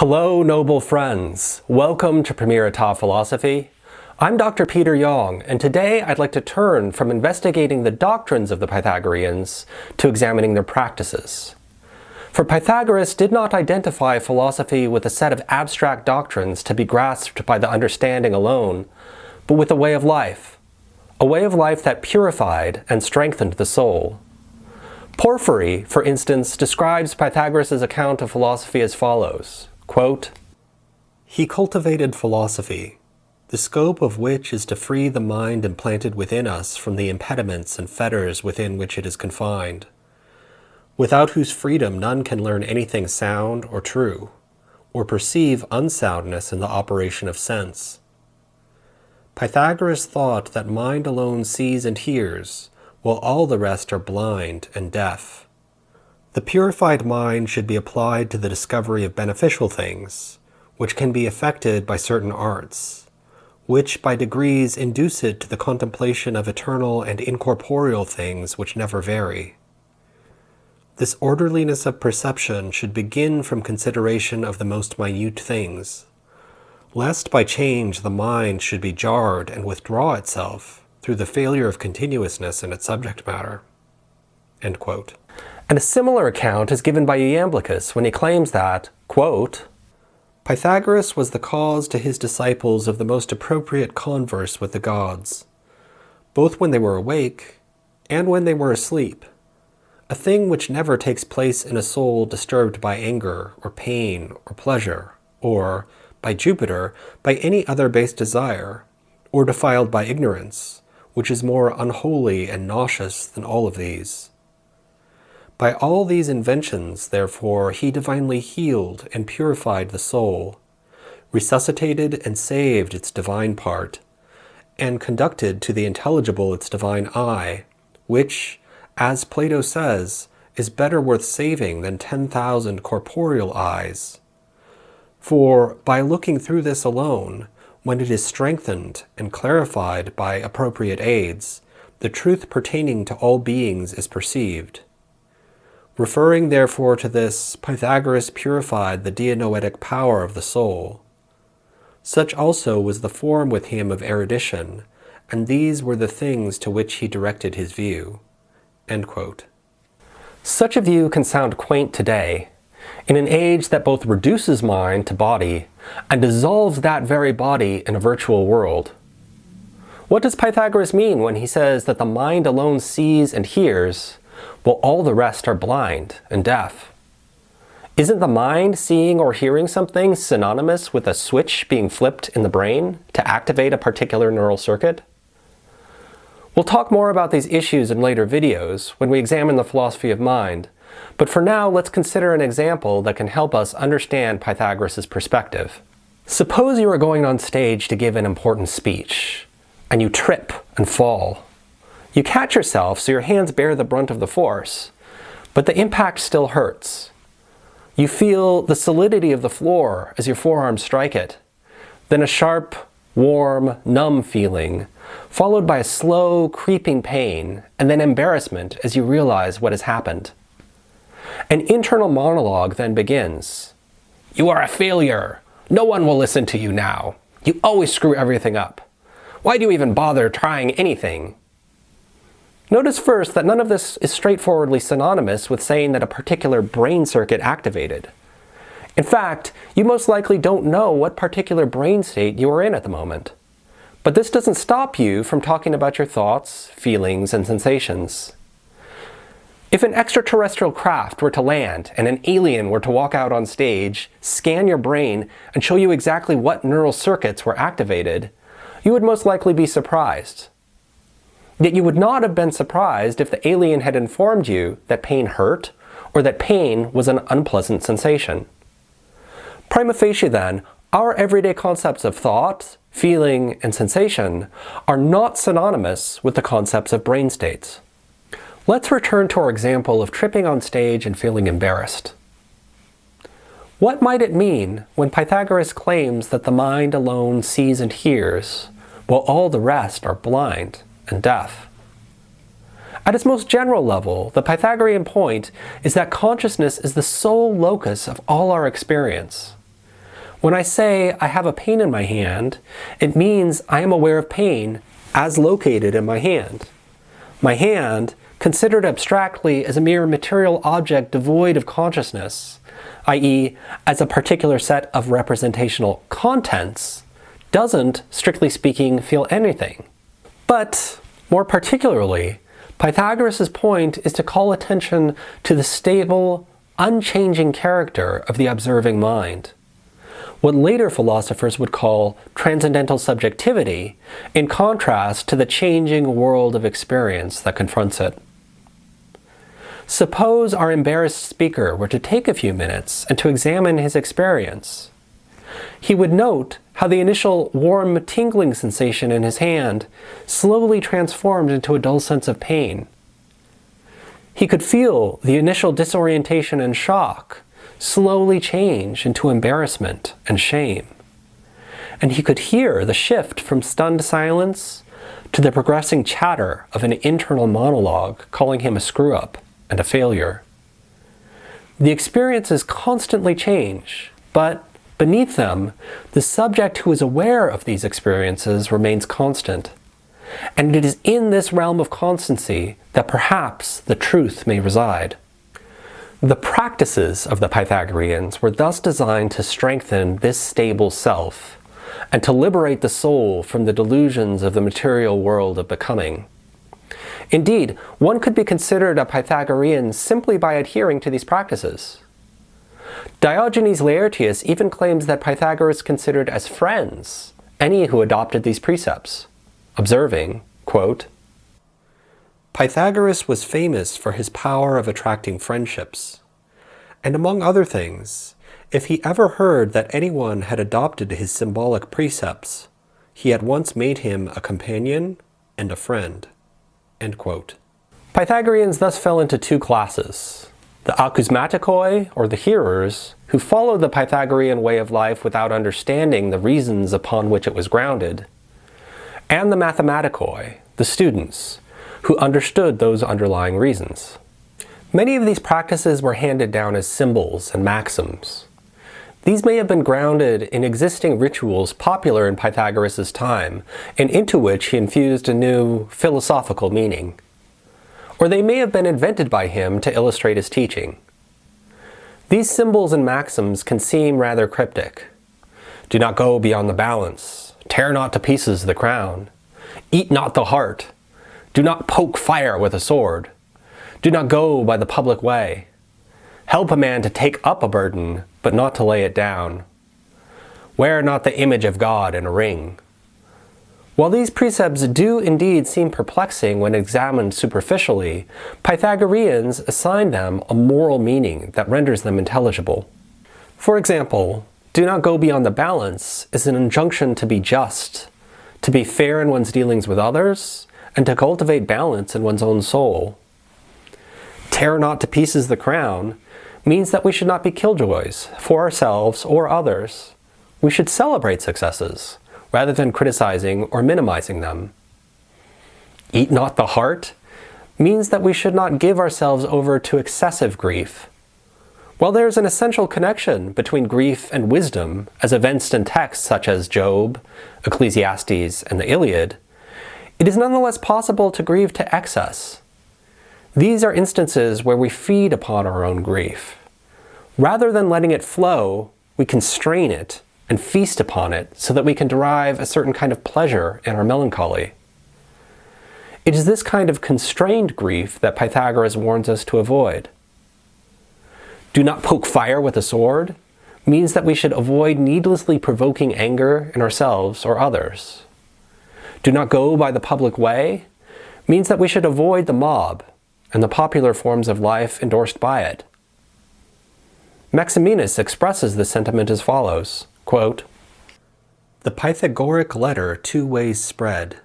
Hello, noble friends. Welcome to Premier État Philosophy. I'm Dr. Peter Yong, and today I'd like to turn from investigating the doctrines of the Pythagoreans to examining their practices. For Pythagoras did not identify philosophy with a set of abstract doctrines to be grasped by the understanding alone, but with a way of life that purified and strengthened the soul. Porphyry, for instance, describes Pythagoras' account of philosophy as follows, quote, "He cultivated philosophy, the scope of which is to free the mind implanted within us from the impediments and fetters within which it is confined, without whose freedom none can learn anything sound or true, or perceive unsoundness in the operation of sense. Pythagoras thought that mind alone sees and hears, while all the rest are blind and deaf. The purified mind should be applied to the discovery of beneficial things, which can be effected by certain arts, which by degrees induce it to the contemplation of eternal and incorporeal things which never vary. This orderliness of perception should begin from consideration of the most minute things, lest by change the mind should be jarred and withdraw itself through the failure of continuousness in its subject matter." End quote. And a similar account is given by Iamblichus when he claims that, quote, "Pythagoras was the cause to his disciples of the most appropriate converse with the gods, both when they were awake and when they were asleep, a thing which never takes place in a soul disturbed by anger or pain or pleasure, or, by Jupiter, by any other base desire, or defiled by ignorance, which is more unholy and nauseous than all of these. By all these inventions, therefore, he divinely healed and purified the soul, resuscitated and saved its divine part, and conducted to the intelligible its divine eye, which, as Plato says, is better worth saving than 10,000 corporeal eyes. For by looking through this alone, when it is strengthened and clarified by appropriate aids, the truth pertaining to all beings is perceived. Referring therefore to this, Pythagoras purified the dianoetic power of the soul. Such also was the form with him of erudition, and these were the things to which he directed his view." End quote. Such a view can sound quaint today, in an age that both reduces mind to body and dissolves that very body in a virtual world. What does Pythagoras mean when he says that the mind alone sees and hears, while all the rest are blind and deaf? Isn't the mind seeing or hearing something synonymous with a switch being flipped in the brain to activate a particular neural circuit? We'll talk more about these issues in later videos when we examine the philosophy of mind, but for now let's consider an example that can help us understand Pythagoras' perspective. Suppose you are going on stage to give an important speech, and you trip and fall. You catch yourself so your hands bear the brunt of the force, but the impact still hurts. You feel the solidity of the floor as your forearms strike it, then a sharp, warm, numb feeling, followed by a slow, creeping pain, and then embarrassment as you realize what has happened. An internal monologue then begins. "You are a failure. No one will listen to you now. You always screw everything up. Why do you even bother trying anything?" Notice first that none of this is straightforwardly synonymous with saying that a particular brain circuit activated. In fact, you most likely don't know what particular brain state you are in at the moment. But this doesn't stop you from talking about your thoughts, feelings, and sensations. If an extraterrestrial craft were to land and an alien were to walk out on stage, scan your brain, and show you exactly what neural circuits were activated, you would most likely be surprised. Yet you would not have been surprised if the alien had informed you that pain hurt or that pain was an unpleasant sensation. Prima facie then, our everyday concepts of thought, feeling, and sensation are not synonymous with the concepts of brain states. Let's return to our example of tripping on stage and feeling embarrassed. What might it mean when Pythagoras claims that the mind alone sees and hears, while all the rest are blind and deaf? At its most general level, the Pythagorean point is that consciousness is the sole locus of all our experience. When I say I have a pain in my hand, it means I am aware of pain as located in my hand. My hand, considered abstractly as a mere material object devoid of consciousness, i.e., as a particular set of representational contents, doesn't, strictly speaking, feel anything. But, more particularly, Pythagoras' point is to call attention to the stable, unchanging character of the observing mind, what later philosophers would call transcendental subjectivity, in contrast to the changing world of experience that confronts it. Suppose our embarrassed speaker were to take a few minutes and to examine his experience. He would note how the initial warm, tingling sensation in his hand slowly transformed into a dull sense of pain. He could feel the initial disorientation and shock slowly change into embarrassment and shame. And he could hear the shift from stunned silence to the progressing chatter of an internal monologue calling him a screw-up and a failure. The experiences constantly change, but beneath them, the subject who is aware of these experiences remains constant. And it is in this realm of constancy that perhaps the truth may reside. The practices of the Pythagoreans were thus designed to strengthen this stable self and to liberate the soul from the delusions of the material world of becoming. Indeed, one could be considered a Pythagorean simply by adhering to these practices. Diogenes Laertius even claims that Pythagoras considered as friends any who adopted these precepts, observing, quote, Pythagoras was famous for his power of attracting friendships, and among other things, if he ever heard that anyone had adopted his symbolic precepts, he at once made him a companion and a friend. End quote. Pythagoreans thus fell into two classes: the acousmatikoi, or the hearers, who followed the Pythagorean way of life without understanding the reasons upon which it was grounded, and the mathematikoi, the students, who understood those underlying reasons. Many of these practices were handed down as symbols and maxims. These may have been grounded in existing rituals popular in Pythagoras' time, and into which he infused a new philosophical meaning. Or they may have been invented by him to illustrate his teaching. These symbols and maxims can seem rather cryptic. Do not go beyond the balance. Tear not to pieces the crown. Eat not the heart. Do not poke fire with a sword. Do not go by the public way. Help a man to take up a burden, but not to lay it down. Wear not the image of God in a ring. While these precepts do indeed seem perplexing when examined superficially, Pythagoreans assign them a moral meaning that renders them intelligible. For example, do not go beyond the balance is an injunction to be just, to be fair in one's dealings with others, and to cultivate balance in one's own soul. Tear not to pieces the crown means that we should not be killjoys for ourselves or others. We should celebrate successes, rather than criticizing or minimizing them. Eat not the heart means that we should not give ourselves over to excessive grief. While there is an essential connection between grief and wisdom, as evinced in texts such as Job, Ecclesiastes, and the Iliad, it is nonetheless possible to grieve to excess. These are instances where we feed upon our own grief. Rather than letting it flow, we constrain it and feast upon it so that we can derive a certain kind of pleasure in our melancholy. It is this kind of constrained grief that Pythagoras warns us to avoid. Do not poke fire with a sword means that we should avoid needlessly provoking anger in ourselves or others. Do not go by the public way means that we should avoid the mob and the popular forms of life endorsed by it. Maximinus expresses this sentiment as follows, quote, The Pythagoric letter two ways spread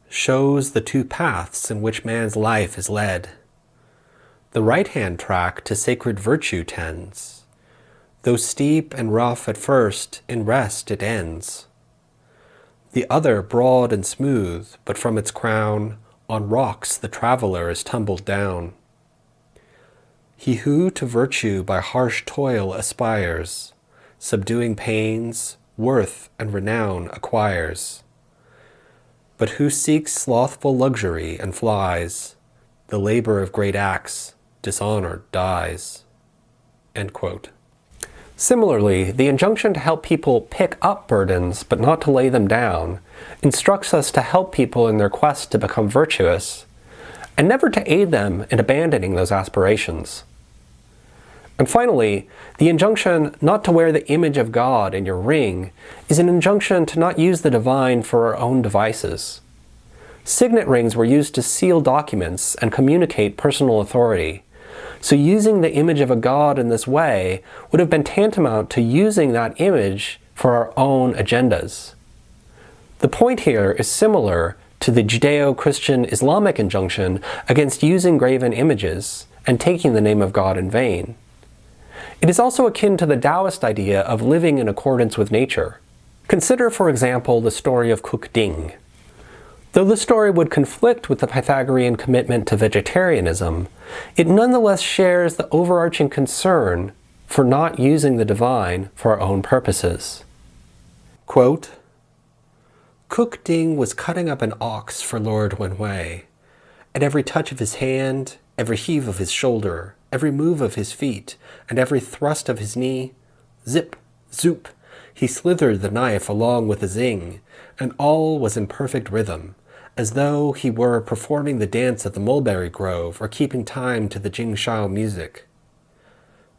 shows the two paths in which man's life is led. The right-hand track to sacred virtue tends. Though steep and rough at first, in rest it ends. The other broad and smooth, but from its crown, on rocks the traveler is tumbled down. He who to virtue by harsh toil aspires, subduing pains, worth and renown acquires. But who seeks slothful luxury and flies, the labor of great acts, dishonored dies." End quote. Similarly, the injunction to help people pick up burdens but not to lay them down instructs us to help people in their quest to become virtuous, and never to aid them in abandoning those aspirations. And finally, the injunction not to wear the image of God in your ring is an injunction to not use the divine for our own devices. Signet rings were used to seal documents and communicate personal authority, so using the image of a god in this way would have been tantamount to using that image for our own agendas. The point here is similar to the Judeo-Christian-Islamic injunction against using graven images and taking the name of God in vain. It is also akin to the Daoist idea of living in accordance with nature. Consider, for example, the story of Cook Ding. Though the story would conflict with the Pythagorean commitment to vegetarianism, it nonetheless shares the overarching concern for not using the divine for our own purposes. Quote, "Cook Ding was cutting up an ox for Lord Wenwei. At every touch of his hand, every heave of his shoulder, every move of his feet, and every thrust of his knee, zip, zoop, he slithered the knife along with a zing, and all was in perfect rhythm, as though he were performing the dance at the mulberry grove or keeping time to the jingshao music."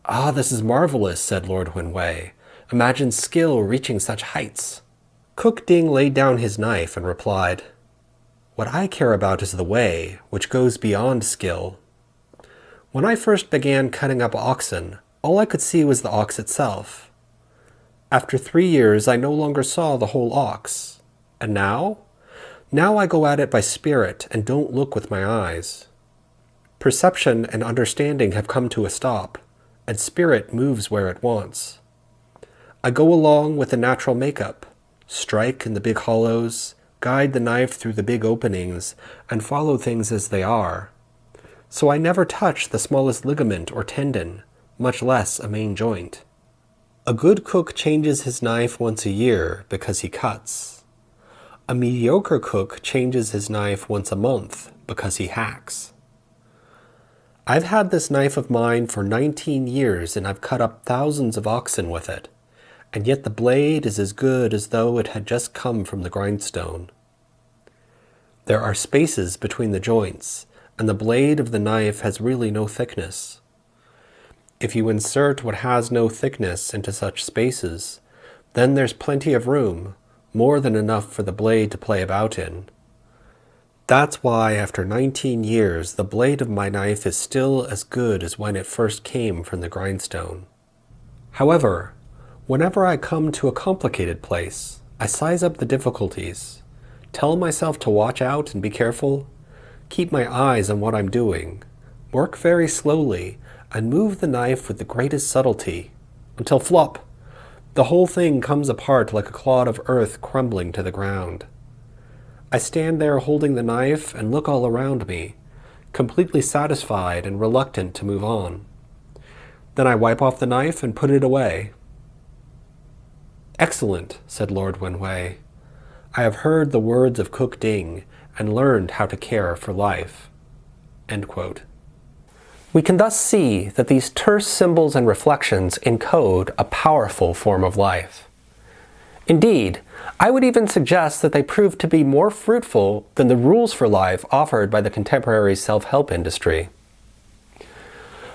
"Ah, this is marvelous," said Lord Wenwei. "Imagine skill reaching such heights." Cook Ding laid down his knife and replied, "What I care about is the way, which goes beyond skill. When I first began cutting up oxen, all I could see was the ox itself. After 3 years, I no longer saw the whole ox. And now? Now I go at it by spirit and don't look with my eyes. Perception and understanding have come to a stop, and spirit moves where it wants. I go along with the natural makeup, strike in the big hollows, guide the knife through the big openings, and follow things as they are. So I never touch the smallest ligament or tendon, much less a main joint. A good cook changes his knife once a year because he cuts. A mediocre cook changes his knife once a month because he hacks. I've had this knife of mine for 19 years and I've cut up thousands of oxen with it, and yet the blade is as good as though it had just come from the grindstone. There are spaces between the joints, and the blade of the knife has really no thickness. If you insert what has no thickness into such spaces, then there's plenty of room, more than enough for the blade to play about in. That's why after 19 years the blade of my knife is still as good as when it first came from the grindstone. However, whenever I come to a complicated place, I size up the difficulties, tell myself to watch out and be careful, keep my eyes on what I'm doing, work very slowly, and move the knife with the greatest subtlety, until flop, the whole thing comes apart like a clod of earth crumbling to the ground. I stand there holding the knife and look all around me, completely satisfied and reluctant to move on. Then I wipe off the knife and put it away. "Excellent," said Lord Wenwei. "I have heard the words of Cook Ding and learned how to care for life." End quote. We can thus see that these terse symbols and reflections encode a powerful form of life. Indeed, I would even suggest that they prove to be more fruitful than the rules for life offered by the contemporary self-help industry.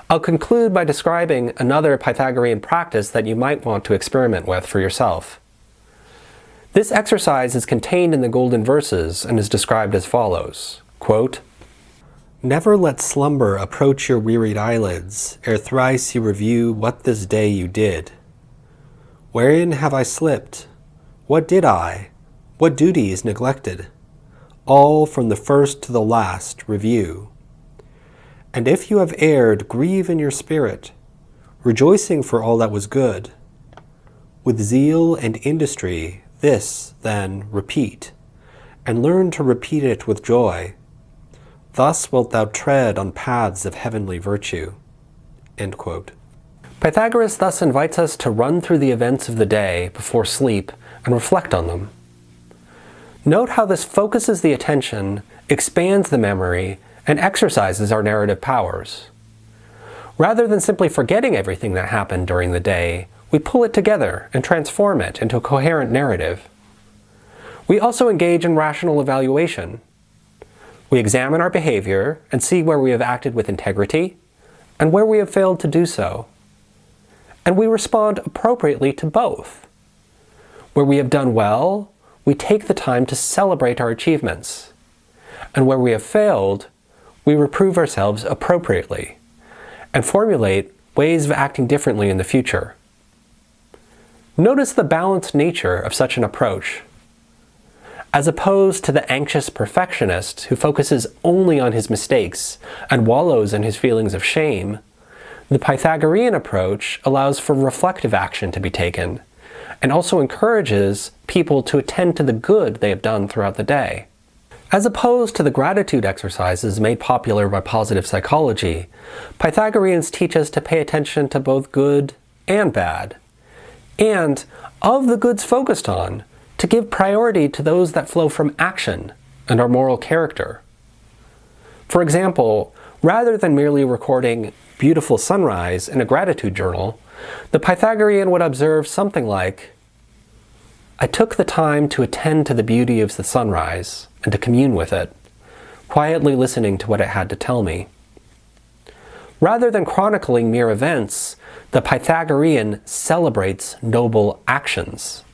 I'll conclude by describing another Pythagorean practice that you might want to experiment with for yourself. This exercise is contained in the Golden Verses and is described as follows, quote, "Never let slumber approach your wearied eyelids, ere thrice you review what this day you did. Wherein have I slipped? What did I? What duties neglected? All from the first to the last review. And if you have erred, grieve in your spirit, rejoicing for all that was good. With zeal and industry, this, then, repeat, and learn to repeat it with joy. Thus wilt thou tread on paths of heavenly virtue." End quote. Pythagoras thus invites us to run through the events of the day before sleep and reflect on them. Note how this focuses the attention, expands the memory, and exercises our narrative powers. Rather than simply forgetting everything that happened during the day, we pull it together and transform it into a coherent narrative. We also engage in rational evaluation. We examine our behavior and see where we have acted with integrity and where we have failed to do so. And we respond appropriately to both. Where we have done well, we take the time to celebrate our achievements. And where we have failed, we reprove ourselves appropriately and formulate ways of acting differently in the future. Notice the balanced nature of such an approach. As opposed to the anxious perfectionist who focuses only on his mistakes and wallows in his feelings of shame, the Pythagorean approach allows for reflective action to be taken, and also encourages people to attend to the good they have done throughout the day. As opposed to the gratitude exercises made popular by positive psychology, Pythagoreans teach us to pay attention to both good and bad, and, of the goods focused on, to give priority to those that flow from action and our moral character. For example, rather than merely recording beautiful sunrise in a gratitude journal, the Pythagorean would observe something like, "I took the time to attend to the beauty of the sunrise and to commune with it, quietly listening to what it had to tell me." Rather than chronicling mere events, the Pythagorean celebrates noble actions.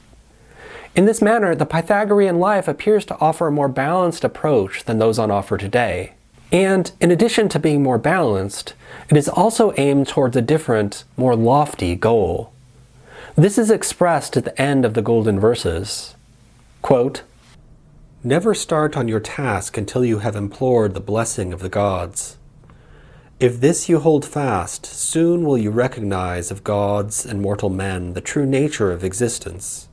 In this manner, the Pythagorean life appears to offer a more balanced approach than those on offer today. And in addition to being more balanced, it is also aimed towards a different, more lofty goal. This is expressed at the end of the golden verses. Quote, "Never start on your task until you have implored the blessing of the gods. If this you hold fast, soon will you recognize of gods and mortal men the true nature of existence,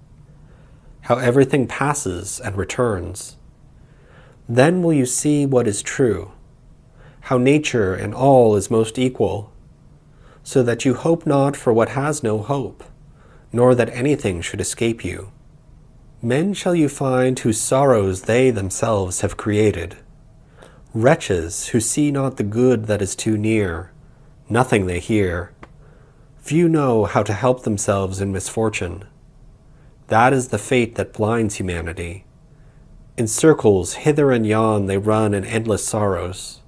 how everything passes and returns. Then will you see what is true, how nature in all is most equal, so that you hope not for what has no hope, nor that anything should escape you. Men shall you find whose sorrows they themselves have created, wretches who see not the good that is too near, nothing they hear. Few know how to help themselves in misfortune. That is the fate that blinds humanity. In circles hither and yon they run in endless sorrows,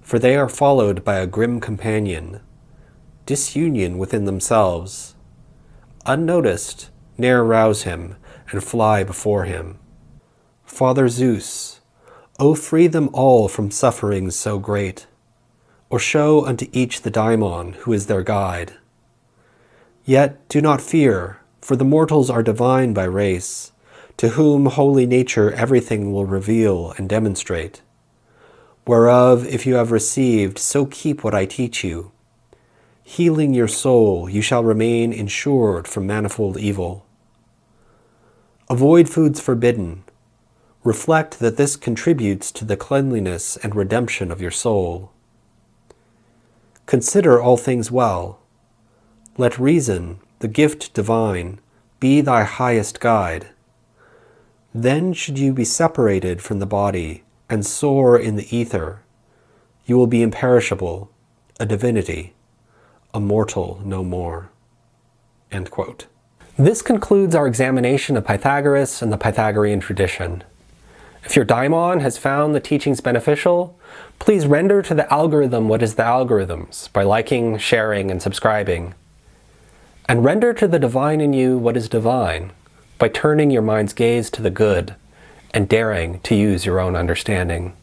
for they are followed by a grim companion, disunion within themselves. Unnoticed, ne'er rouse him, and fly before him. Father Zeus, O free them all from sufferings so great, or show unto each the daimon who is their guide. Yet do not fear, for the mortals are divine by race, to whom holy nature everything will reveal and demonstrate. Whereof, if you have received, so keep what I teach you. Healing your soul, you shall remain insured from manifold evil. Avoid foods forbidden. Reflect that this contributes to the cleanliness and redemption of your soul. Consider all things well. Let reason, the gift divine, be thy highest guide. Then should you be separated from the body and soar in the ether. You will be imperishable, a divinity, a mortal no more." End quote. This concludes our examination of Pythagoras and the Pythagorean tradition. If your daimon has found the teachings beneficial, please render to the algorithm what is the algorithms by liking, sharing, and subscribing. And render to the divine in you what is divine by turning your mind's gaze to the good and daring to use your own understanding.